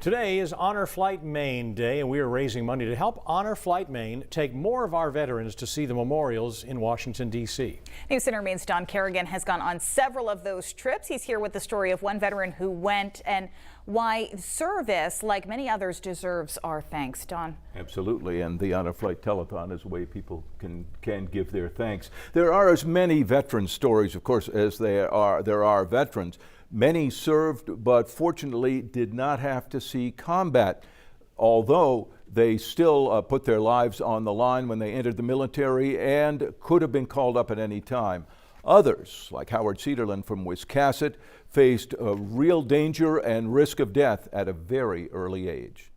Today is Honor Flight Maine Day, and we are raising money to help Honor Flight Maine take more of our veterans to see the memorials in Washington, D.C. News Center Maine's Don Kerrigan has gone on several of those trips. He's here with the story of one veteran who went and why service, like many others, deserves our thanks. Don. Absolutely, and the Honor Flight Telethon is a way people can give their thanks. There are as many veteran stories, of course, as there are veterans. Many served, but fortunately did not have to see combat, although they still put their lives on the line when they entered the military and could have been called up at any time. Others, like Howard Cederlund from Wiscasset, faced real danger and risk of death at a very early age.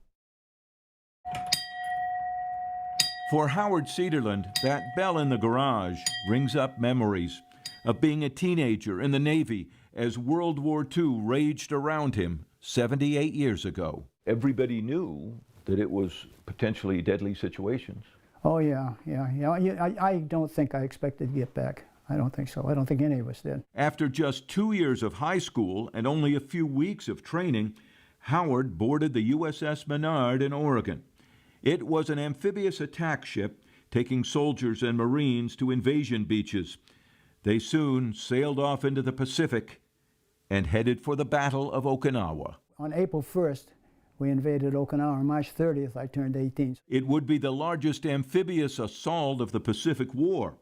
For Howard Cederlund, that bell in the garage brings up memories of being a teenager in the Navy as World War II raged around him 78 years ago. Everybody knew that it was potentially deadly situations. Oh, yeah. I don't think I expected to get back. I don't think so. I don't think any of us did. After just 2 years of high school and only a few weeks of training, Howard boarded the USS Menard in Oregon. It was an amphibious attack ship taking soldiers and Marines to invasion beaches. They soon sailed off into the Pacific and headed for the Battle of Okinawa. On April 1st, we invaded Okinawa. On March 30th, I turned 18. It would be the largest amphibious assault of the Pacific War.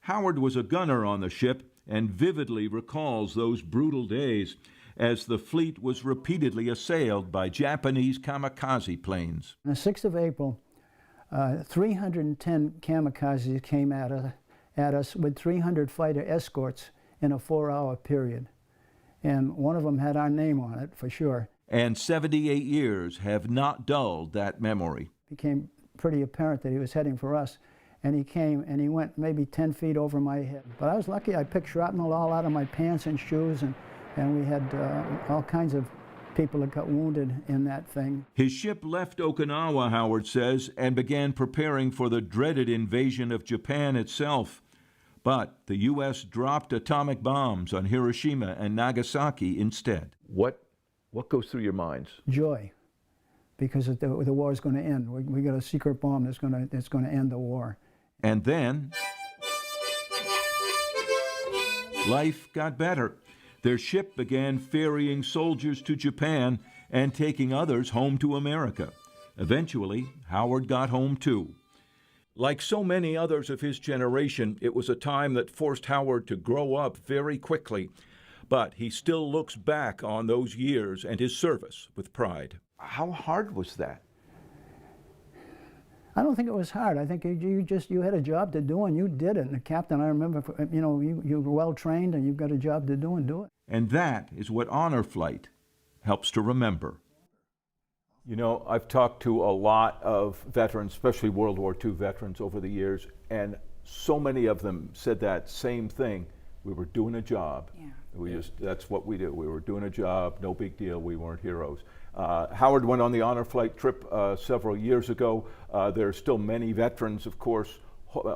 Howard was a gunner on the ship and vividly recalls those brutal days as the fleet was repeatedly assailed by Japanese kamikaze planes. On the 6th of April, 310 kamikazes came at us with 300 fighter escorts in a 4-hour period. And one of them had our name on it, for sure. And 78 years have not dulled that memory. It became pretty apparent that he was heading for us. And he came and he went maybe 10 feet over my head. But I was lucky. I picked shrapnel all out of my pants and shoes, and we had all kinds of people that got wounded in that thing. His ship left Okinawa, Howard says, and began preparing for the dreaded invasion of Japan itself. But the U.S. dropped atomic bombs on Hiroshima and Nagasaki instead. What goes through your minds? Joy, because the war is going to end. We got a secret bomb that's going to end the war. And then life got better. Their ship began ferrying soldiers to Japan and taking others home to America. Eventually, Howard got home too. Like so many others of his generation, it was a time that forced Howard to grow up very quickly. But he still looks back on those years and his service with pride. How hard was that? I don't think it was hard. I think you had a job to do and you did it. And the captain, I remember, you were well trained and you've got a job to do and do it. And that is what Honor Flight helps to remember. You know, I've talked to a lot of veterans, especially World War II veterans over the years, and so many of them said that same thing. We were doing a job. Yeah. That's what we do. We were doing a job, no big deal, we weren't heroes. Howard went on the Honor Flight trip several years ago. There are still many veterans, of course,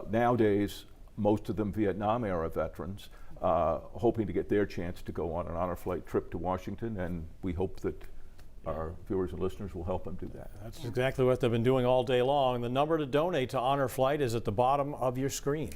nowadays, most of them Vietnam-era veterans, hoping to get their chance to go on an Honor Flight trip to Washington, and we hope that our viewers and listeners will help them do that. That's exactly what they've been doing all day long. The number to donate to Honor Flight is at the bottom of your screen.